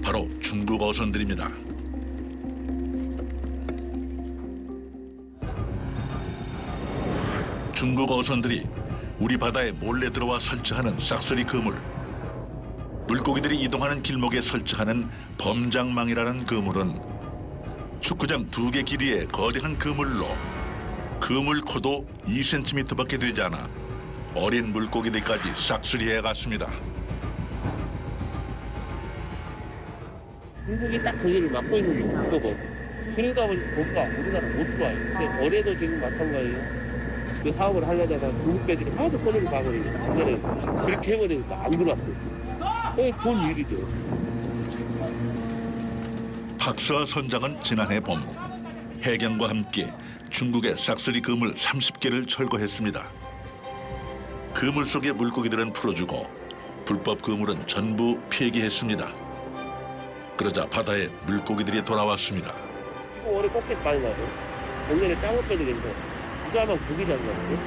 바로 중국 어선들입니다. 중국 어선들이 우리 바다에 몰래 들어와 설치하는 싹쓸이 그물. 물고기들이 이동하는 길목에 설치하는 범장망이라는 그물은 축구장 2개 길이의 거대한 그물로 그물코도 2cm밖에 되지 않아 어린 물고기들까지 싹쓸이해 갔습니다. 중국이 딱 거기를 막고 있는 거고 그러다 보니까 우리나라 못 들어와요. 근데 올해도 지금 마찬가지예요. 그 사업을 하려다가 중국 배들이 하도 손을 봐버리고 작년에 그렇게 해버리니까 안 들어왔어요. 좋은 일이죠. 박수아 선장은 지난해 봄 해경과 함께 중국의 싹쓸이 그물 30개를 철거했습니다. 그물 속의 물고기들은 풀어주고 불법 그물은 전부 폐기했습니다. 그러자 바다에 물고기들이 돌아왔습니다. 지금 올해 꽃게 많이 나고 작년에 짱어배들인데 이자만 저기 잡나거든요.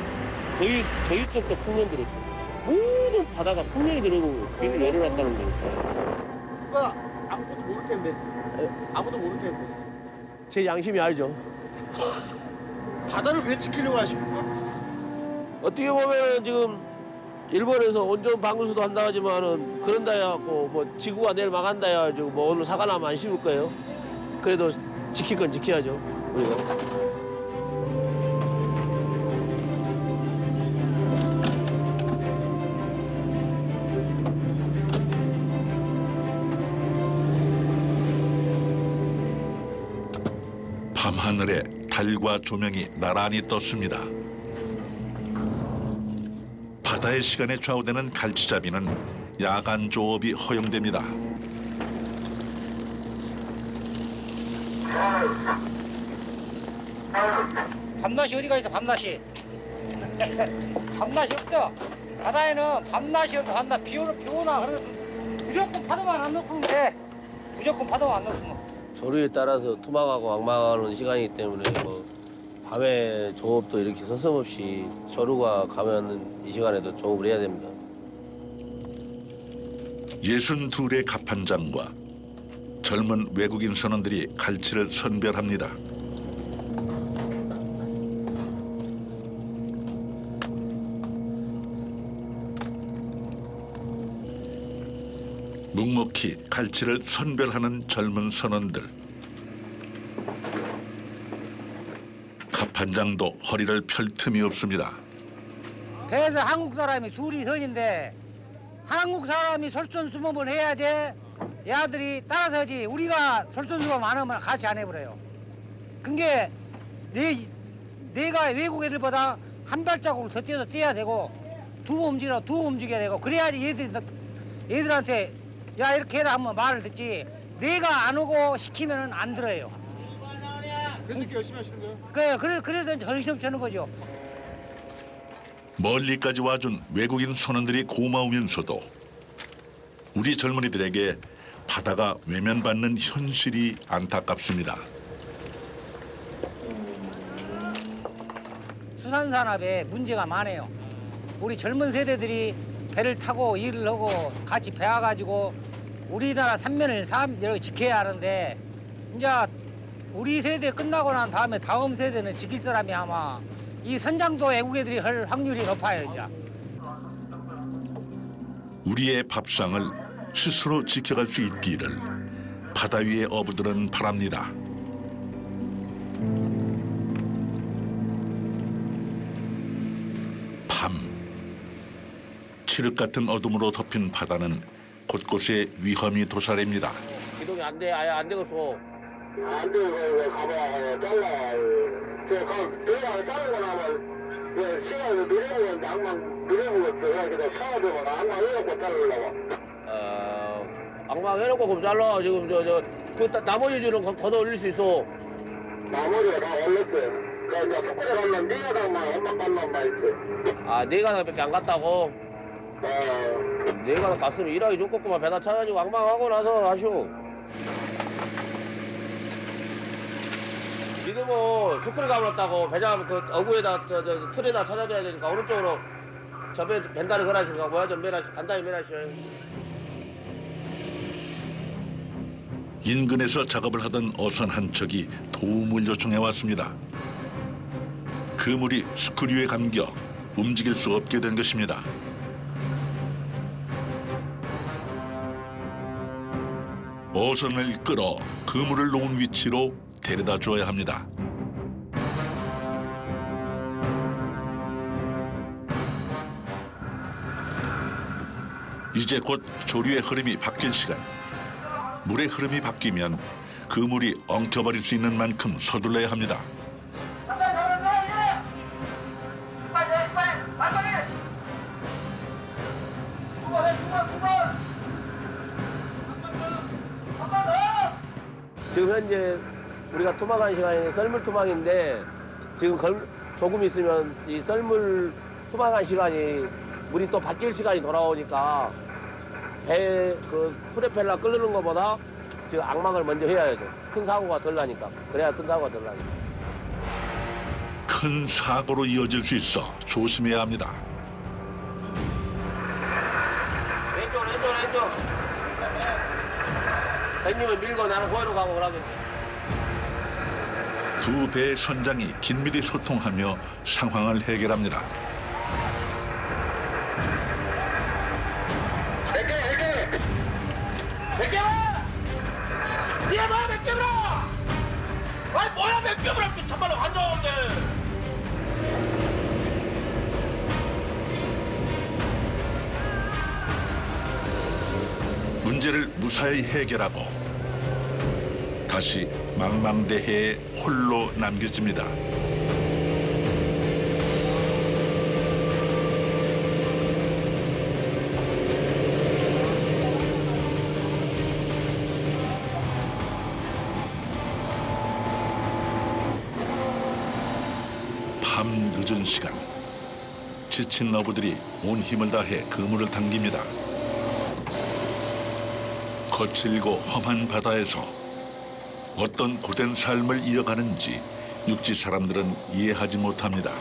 거의 저희 쪽도 풍년 들었죠. 모든 바다가 풍년이 들어오고 길을 열어놨다는 게 있어요. 누가 아무것도 모를 텐데. 아무도 모를 텐데. 제 양심이 알죠. 바다를 왜 지키려고 하십니까? 어떻게 보면은 지금 일본에서 온전 방류수도 한다 하지만은 그런다 해갖고 뭐 지구가 내일 망한다 해가지고 뭐 오늘 사과 나면 안 씹을 거예요. 그래도 지킬 건 지켜야죠 우리가. 밤하늘에 달과 조명이 나란히 떴습니다. 바다의 시간에 좌우되는 갈치잡이는 야간 조업이 허용됩니다. 밤낮이 어디가 있어 밤낮이. 밤낮이 없어. 바다에는 밤낮이 없어. 밤낮 비 오나 그래도 무조건 파도만 안 놓으면 돼. 무조건 파도만 안 놓으면. 조류에 따라서 투망하고 왕망하는 시간이기 때문에 뭐 밤에 조업도 이렇게 서슴없이 조류가 가면 이 시간에도 조업을 해야 됩니다. 62의 갑판장과 젊은 외국인 선원들이 갈치를 선별합니다. 묵묵히 갈치를 선별하는 젊은 선원들. 갑판장도 허리를 펼 틈이 없습니다. 배에서 한국 사람이 둘이 서는데 한국 사람이 솔선수범을 해야지 얘들이 따라서지. 우리가 솔선수범 안 하면 같이 안 해버려요. 그게 내가 외국 애들보다 한 발자국을 더 뛰어야 되고 두 움직여야 되고 그래야지 얘들한테 야 이렇게 해라 하면 말을 듣지. 내가 안 오고 시키면은 안 들어요. 그래서 이렇게 열심히 하시는 거예요? 그래서 정신없이 하는 거죠. 멀리까지 와준 외국인 선원들이 고마우면서도 우리 젊은이들에게 바다가 외면받는 현실이 안타깝습니다. 수산산업에 문제가 많아요. 우리 젊은 세대들이 배를 타고 일을 하고 같이 배워가지고 우리나라 삼면을 이렇게 지켜야 하는데 이제 우리 세대 끝나고 난 다음에 다음 세대는 지킬 사람이 아마 이 선장도 외국 애들이 할 확률이 높아요. 이제. 우리의 밥상을 스스로 지켜갈 수 있기를 바다 위의 어부들은 바랍니다. 밤, 칠흑 같은 어둠으로 덮인 바다는 곳곳에 위험이 도사립니다. 기동이 안 돼, 아예 안 되겠어. 안 되고 가봐 잘라. 내가 자르고 나면 시간을 미래보고 낭만 미래보고 들어가기도 사업이고 낭만 해놓고 자르려고. 악망 해놓고 그럼 잘라. 지금 그 나머지 줄은 걷어 올릴 수 있어. 나머지가 다 올렸어요. 그 이제 숙소에 가면 네가 가면 엄마 간단 말이지. 아, 네 가닥밖에 안 갔다고? 네 가닥 갔으면 일하기 좋겠구만. 배다 찾아가지고 왕망하고 나서 하쇼. 지금은 스크류 가물었다고 배장 그 어구에다 틀에다 찾아줘야 되니까 오른쪽으로 저배 벤다리 걸어있으니까 뭐야 좀 매라시 단단히 매라시. 인근에서 작업을 하던 어선 한 척이 도움을 요청해 왔습니다. 그물이 스크류에 감겨 움직일 수 없게 된 것입니다. 어선을 끌어 그물을 놓은 위치로 데려다 줘야 합니다. 이제 곧 조류의 흐름이 바뀔 시간. 물의 흐름이 바뀌면 그물이 엉켜버릴 수 있는 만큼 서둘러야 합니다. 지금 현재 우리가 투망한 시간이 썰물 투망인데 지금 조금 있으면 이 썰물 투망한 시간이 물이 또 바뀔 시간이 돌아오니까 배 그 프레펠라 끓는 것보다 지금 악망을 먼저 해야죠. 큰 사고가 덜 나니까. 그래야 큰 사고가 덜 나니까. 큰 사고로 이어질 수 있어 조심해야 합니다. 왼쪽. 형님은 밀고 나는 고해로 가고 그러면. 두 배의 선장이 긴밀히 소통하며 상황을 해결합니다. 몇 개라! 뒤에 봐, 몇 개라! 아니 뭐야 몇 개라! 참말로 환장한데. 문제를 무사히 해결하고 다시 망망대해에 홀로 남겨집니다. 늦은 시간. 지친 어부들이 온 힘을 다해 그물을 당깁니다. 거칠고 험한 바다에서 어떤 고된 삶을 이어가는지 육지 사람들은 이해하지 못합니다.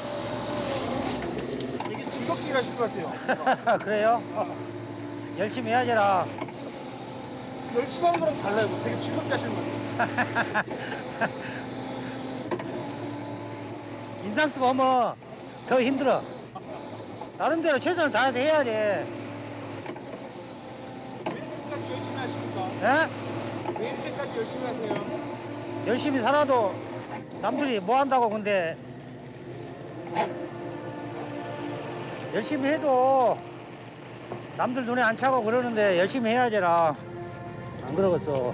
되게 즐겁게 일하실 것 같아요. 그래요? 열심히 해야지라. 열심히 하는 거랑 달라요. 되게 즐겁게 하시는 것 같아요. 인상 쓰고 하면 더 힘들어. 나름대로 최선을 다해서 해야지. 왜 이렇게까지 열심히 하십니까? 예? 왜 이렇게까지 열심히 하세요? 열심히 살아도 남들이 뭐 한다고 근데 열심히 해도 남들 눈에 안 차고 그러는데 열심히 해야지라. 안 그러겠어.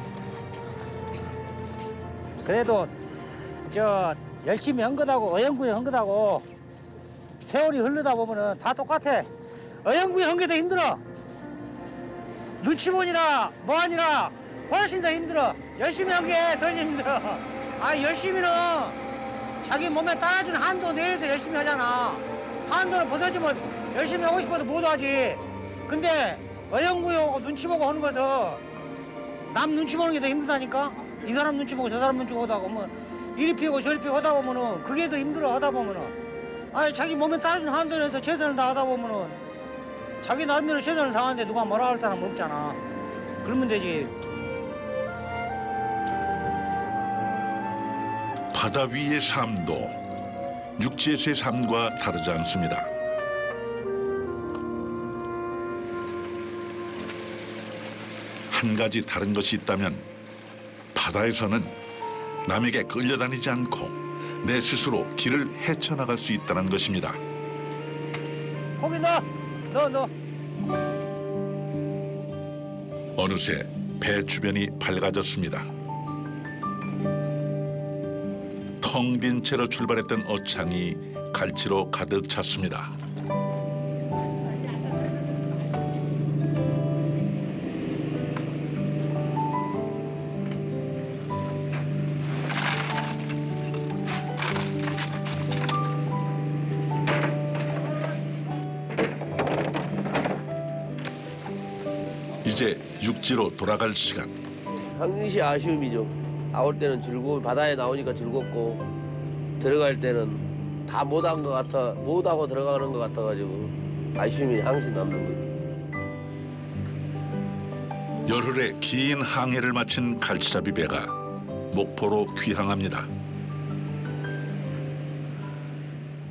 그래도 저 열심히 한 거다고 어영부에 한 거다고 세월이 흐르다 보면은 다 똑같아. 어영부에 한 게 더 힘들어. 눈치 보니라 뭐하니라 훨씬 더 힘들어. 열심히 한 게 덜 힘들어. 아 열심히는 자기 몸에 따라주는 한도 내에서 열심히 하잖아. 한도를 벗어지면 열심히 하고 싶어도 못 하지. 근데 어영부에 오고 눈치 보고 하는 것은 남 눈치 보는 게 더 힘들다니까. 이 사람 눈치 보고 저 사람 눈치 보고 하다 보면 이리 피고 저리 피고 하다 보면은 그게 더 힘들어. 하다 보면은 아니 자기 몸에 따라주는 한도 내에서 최선을 다하다 보면은 자기 나름대로 최선을 다하는데 누가 뭐라 할 사람 없잖아. 그러면 되지. 바다 위의 삶도 육지에서의 삶과 다르지 않습니다. 한 가지 다른 것이 있다면 바다에서는 남에게 끌려다니지 않고 내 스스로 길을 헤쳐나갈 수 있다는 것입니다. 거기 넣어. 어느새 배 주변이 밝아졌습니다. 텅 빈 채로 출발했던 어창이 갈치로 가득 찼습니다. 이제 육지로 돌아갈 시간. 항시 아쉬움이죠. 나올 때는 즐거운 바다에 나오니까 즐겁고 들어갈 때는 다 못한 것 같아 못하고 들어가는 것 같아가지고 아쉬움이 항상 남는 거죠. 열흘의 긴 항해를 마친 갈치잡이 배가 목포로 귀향합니다.